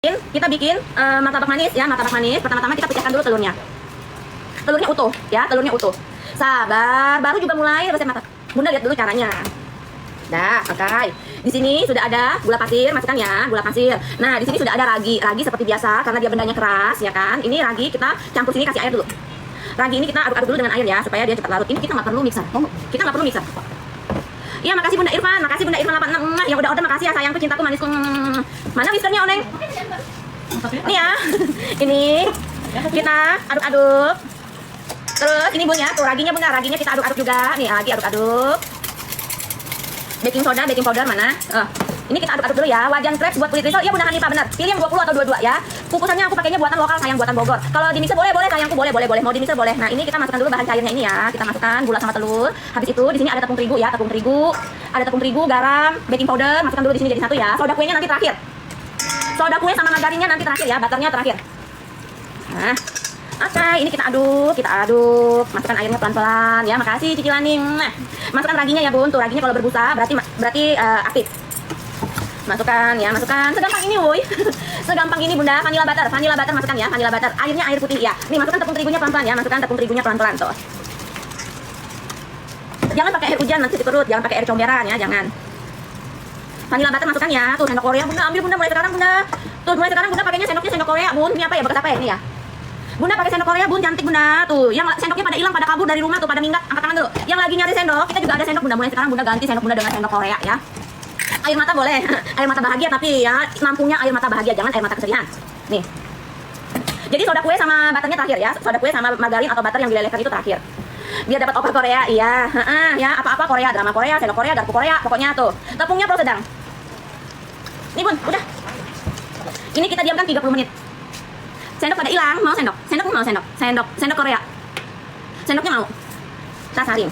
Kita bikin martabak manis ya, martabak manis. Pertama-tama kita pecahkan dulu telurnya. Telurnya utuh ya, telurnya utuh. Sabar, baru juga mulai resep martabak. Bunda lihat dulu caranya. Nah, oke. Di sini sudah ada gula pasir, masukkan ya, gula pasir. Nah, di sini sudah ada ragi. Ragi seperti biasa karena dia bendanya keras ya kan. Ini ragi kita campur sini, kasih air dulu. Ragi ini kita aduk-aduk dulu dengan air ya supaya dia cepat larut. Ini kita nggak perlu mixer. Kita nggak perlu mixer. Iya, makasih Bunda Irfan, makasih Bunda Irfan 86. Yang udah order makasih ya sayangku, cintaku, manisku. Mana whiskernya, Oneng? Ini ya. Ini kita aduk-aduk. Terus ini Bun ya, tuh raginya Bunda, raginya kita aduk-aduk juga. Nih, lagi aduk-aduk. Baking soda, baking powder mana? Ini kita aduk-aduk dulu ya. Wajan crepes buat kulit risol. Iya Bunda Hanifah benar. Pilih yang 20 atau 22 ya. Kukusannya aku pakainya buatan lokal, sayang, buatan Bogor. Kalau di mixer boleh sayangku, boleh. Mau di mixer boleh. Nah, ini kita masukkan dulu bahan cairnya ini ya. Kita masukkan gula sama telur. Habis itu di sini ada tepung terigu ya, tepung terigu. Ada tepung terigu, garam, baking powder, masukkan dulu di sini jadi satu ya. Soda kuenya nanti terakhir. Soda kue sama margarinnya nanti terakhir ya, butternya terakhir. Nah, oke, ini kita aduk. Masukkan airnya pelan-pelan ya. Makasih cicilan nih. Nah, masukkan raginya ya Bun. Tuh raginya kalau berbusa berarti aktif. Masukkan ya, masukkan. Segampang ini, woi. Segampang ini Bunda. Vanilla butter masukkan ya, vanilla butter. Airnya air putih ya. Nih, masukkan tepung terigunya pelan-pelan ya. Masukkan tepung terigunya pelan-pelan tuh. Jangan pakai air hujan nanti dikerut, jangan pakai air comberan ya, jangan. Vanilla butter masukkan ya. Tuh sendok Korea Bunda, ambil Bunda mulai sekarang Bunda. Tuh mulai sekarang Bunda pakainya sendoknya sendok Korea Bun. Ini apa ya? Bekas apa ya ini ya? Bunda pakai sendok Korea Bun, cantik Bunda. Tuh, yang sendoknya pada hilang, pada kabur dari rumah tuh, pada minggat, angkat tangan dulu. Yang lagi nyari sendok, kita juga ada sendok Bunda. Mulai sekarang Bunda ganti sendok Bunda dengan sendok Korea ya. Air mata boleh, air mata bahagia tapi ya nampungnya air mata bahagia, jangan air mata kesedihan. Nih. Jadi soda kue sama butternya terakhir ya. Soda kue sama margarin atau butter yang dilelehkan itu terakhir. Biar dapat obat Korea, iya. Ya, apa-apa Korea, drama Korea, sendok Korea, garpu Korea, pokoknya tuh. Tepungnya pro sedang. Nih Bun, udah. Ini kita diamkan 30 menit. Sendok pada hilang, mau sendok? Sendok Korea. Sendoknya mau? Kita saring.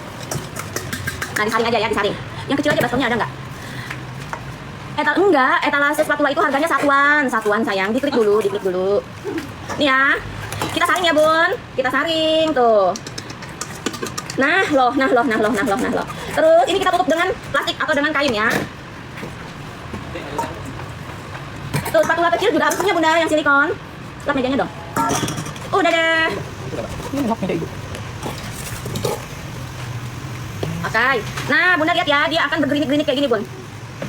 Nah, disaring aja ya, disaring. Yang kecil aja baskomnya ada nggak? Etalase spatula itu harganya satuan sayang. Diklik dulu. Nih ya. Kita saring ya Bun. Kita saring tuh. Nah loh. Terus ini kita tutup dengan plastik atau dengan kain ya. Tuh spatula kecil juga harus punya Bunda yang silikon. Lap mejanya dong. Udah deh. Oke. Nah Bunda lihat ya, dia akan bergerinik-gerinik kayak gini Bun.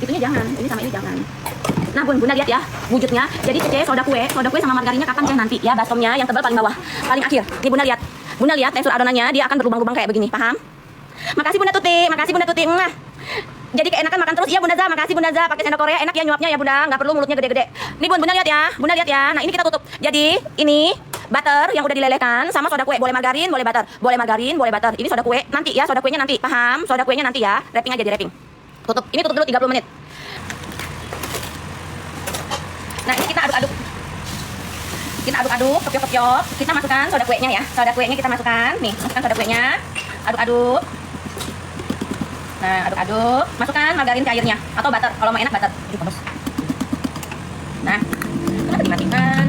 Itunya jangan, ini sama ini jangan. Nah Bunda lihat ya wujudnya. Jadi cece soda kue sama margarinnya kapan ya nanti ya, baskomnya yang tebal paling bawah, paling akhir. Nih Bunda lihat tekstur adonannya dia akan berlubang-lubang kayak begini, paham? Makasih Bunda Tuti. Nah, jadi keenakan makan terus. Iya Bunda Za, makasih Bunda Za. Pakai sendok Korea enak ya nyuapnya ya Bunda, nggak perlu mulutnya gede-gede. Nih Bunda lihat ya. Nah ini kita tutup. Jadi ini butter yang udah dilelehkan sama soda kue, boleh margarin, boleh butter. Ini soda kue nanti ya, soda kuenya nanti, paham? Soda kuenya nanti ya, wrapping aja di wrapping. Tutup, ini tutup dulu 30 menit. Nah ini kita aduk-aduk. Kepiok. Kita masukkan soda kuenya ya. Soda kuenya kita masukkan. Nih, masukkan soda kuenya. Aduk-aduk. Nah, aduk-aduk. Masukkan margarin cairnya atau butter. Kalau mau enak butter. Nah, kita dimatikan.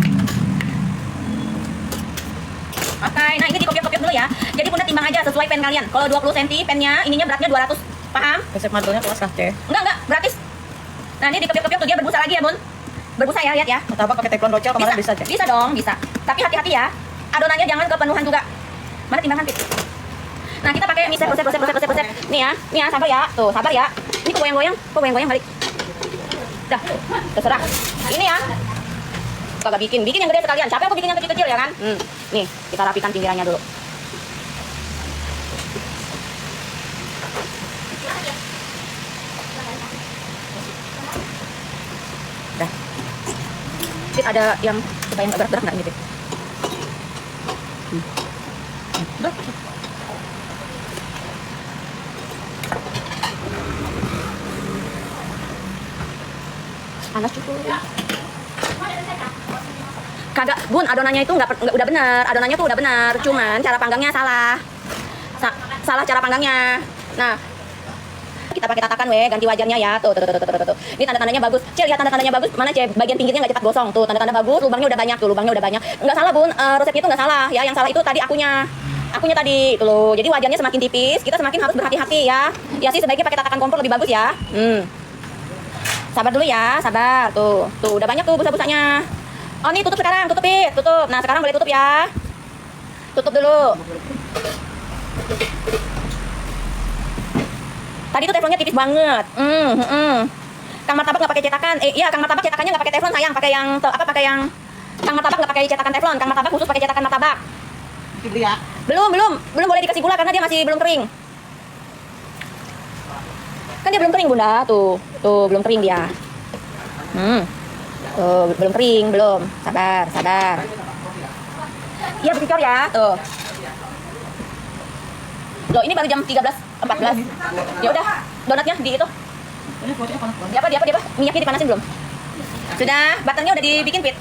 Oke, nah ini dikopiok-kopiok dulu ya. Jadi Bunda timbang aja sesuai pen kalian. Kalau 20 cm pennya, ininya beratnya 200. Paham? Resep martabaknya kelas kah, Cek? Enggak, gratis. Nah, ini dikopiok-kopiok tuh dia berbusa lagi ya, Bun. Berbusa ya, lihat ya. Martabak pakai teflon rocel kemarin bisa, Cek? Bisa dong, bisa. Tapi hati-hati ya. Adonannya jangan kepenuhan juga. Mana timbangan, Pit? Nah, kita pakai mixer. Nih ya, sabar ya. Tuh, sabar ya. Ini kok goyang-goyang balik. Dah, terserah. Ini ya. Kagak bikin yang gede sekalian. Capek aku bikin yang kecil-kecil ya kan? Nih, kita rapikan pinggirannya dulu. Dah. Fit ada yang supaya nggak berat-berat nggak ini Fit? Berat. Panas cukup. Kagak Bun, adonannya itu nggak udah benar. Adonannya tuh udah benar, cuman cara panggangnya salah. Salah cara panggangnya. Nah, kita pakai tatakan ganti wajannya ya. Tuh. Ini tanda-tandanya bagus. Cil, lihat tanda-tandanya bagus. Mana Cil? Bagian pinggirnya nggak cepat gosong. Tuh, tanda-tanda bagus. Lubangnya udah banyak. Nggak salah Bun. Resepnya itu nggak salah ya. Yang salah itu tadi akunya tadi tuh loh. Jadi wajannya semakin tipis, kita semakin harus berhati-hati ya. Ya sih sebaiknya pakai tatakan kompor lebih bagus ya. Sabar dulu ya, sabar. Tuh udah banyak tuh busa-busanya. Oh, nih tutup sekarang, tutup Pit, tutup. Nah, sekarang boleh tutup ya. Tutup dulu. Tadi tuh teflonnya tipis banget. Kang Martabak nggak pakai cetakan. Iya, Kang Martabak cetakannya nggak pakai teflon sayang, pakai yang pakai yang Kang Martabak nggak pakai cetakan teflon. Kang Martabak khusus pakai cetakan martabak. Dibeli ya. Belum boleh dikasih gula karena dia masih belum kering. Kan dia belum kering Bunda, tuh belum kering dia. Tuh belum kering, belum. Sabar. Iya berkicor ya, tuh. Loh ini baru jam 13.14. Ya udah, donatnya di itu. Ini kuahnya panas banget. Di apa? Minyaknya dipanasin belum? Sudah, butternya udah dibikin, Pit.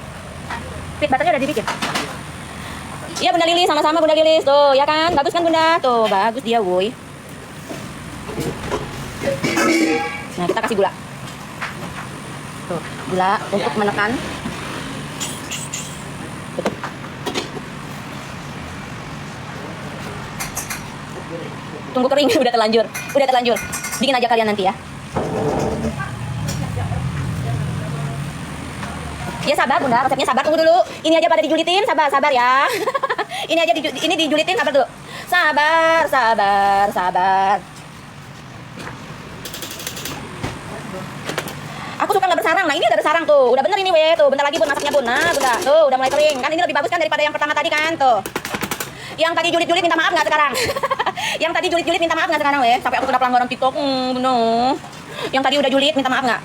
Butternya udah dibikin. Iya Bunda Lilis, sama-sama Bunda Lilis. Tuh, ya kan? Bagus kan Bunda? Tuh, bagus dia, woi. Nah, kita kasih gula. Tuh, gula untuk menekan. Tutup. Tunggu kering, udah terlanjur. Bikin aja kalian nanti ya. Ya sabar Bunda, resepnya sabar, tunggu dulu. Ini aja pada dijulitin, sabar ya. ini dijulitin, sabar dulu. Sabar. Aku suka nggak bersarang. Nah ini ada bersarang tuh. Udah bener ini weh tuh. Bentar lagi Bun masaknya Bun. Nah Bunda, tuh udah mulai kering. Kan ini lebih bagus kan daripada yang pertama tadi kan tuh. Yang tadi julit-julit minta maaf nggak sekarang? Yang tadi julit-julit minta maaf nggak sekarang weh? Sampai aku kena pelanggaran TikTok. Bener. Yang tadi udah julid minta maaf nggak?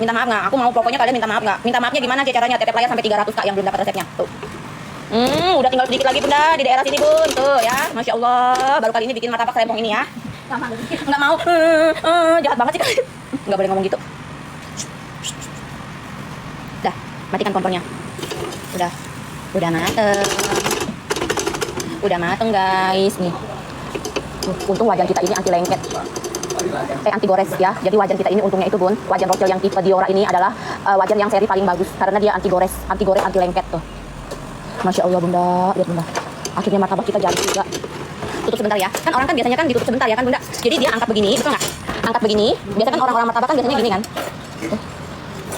Aku mau pokoknya kalian minta maaf nggak? Minta maafnya gimana sih caranya? Tetep layar sampai 300 Kak yang belum dapat resepnya. Tuh. Udah tinggal sedikit lagi Bunda di daerah sini Bun. Tuh ya, Masya Allah. Baru kali ini bikin martabak serempong ini ya. Nggak mau. Jahat banget sih kalian. Nggak boleh ngomong gitu. Udah, matikan kompornya. Udah mateng guys nih. Untung wajan kita ini anti lengket. Anti gores ya. Jadi wajan kita ini untungnya itu Bun, wajan Rothschild yang tipe Diora ini adalah wajan yang seri paling bagus karena dia anti gores, anti lengket tuh. Masya Allah Bunda, lihat Bunda. Akhirnya martabak kita jadi juga. Tutup sebentar ya. Kan orang kan biasanya kan ditutup sebentar ya kan Bunda. Jadi dia angkat begini, betul nggak? Angkat begini. Biasanya kan orang-orang martabak kan biasanya gini kan.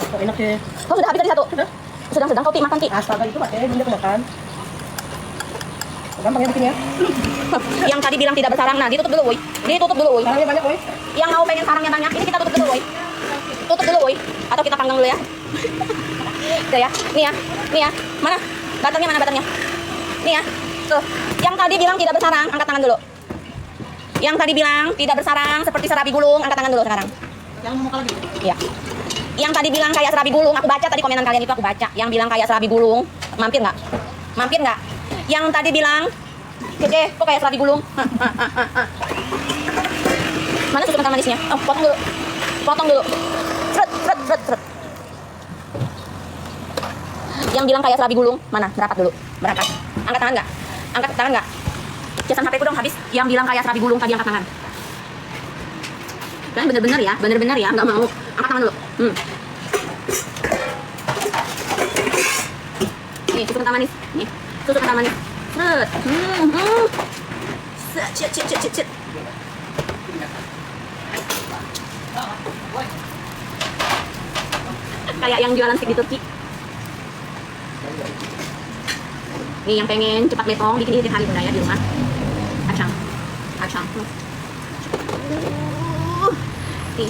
Kok enak ya? Oh sudah habis tadi satu. Sedang kau Ti makan Ti. Astaga itu pakai Bunda makan. Gampang ya bikinnya. Yang tadi bilang tidak bersarang, nah ditutup dulu woi. Sarangnya banyak woi. Yang mau pengen sarangnya banyak, ini kita tutup dulu woi. Atau kita panggang dulu ya. Udah ya. Nih ya. Mana butternya? Nih ya. Tuh. Yang tadi bilang tidak bersarang, angkat tangan dulu. Yang tadi bilang tidak bersarang seperti serabi gulung, angkat tangan dulu sekarang. Yang mau makan lagi. Iya. Yang tadi bilang kayak serabi gulung, aku baca tadi komenan kalian itu aku baca. Yang bilang kayak serabi gulung, mampir nggak? Yang tadi bilang, Kece, kok kayak serabi gulung? Mana susu kental manisnya? Oh, potong dulu. Seret. Yang bilang kayak serabi gulung, mana? Berapat. Angkat tangan nggak? Casan HP ku dong habis. Yang bilang kayak serabi gulung tadi angkat tangan. Kan bener-bener ya, nggak mau. Angkat tangan dulu. Nih, susu kental manis. Set. Kayak yang jualan stick di Turki. Nih yang pengen cepat metong bikin ini tiap hari Bunda ya di rumah. Acang. Nih.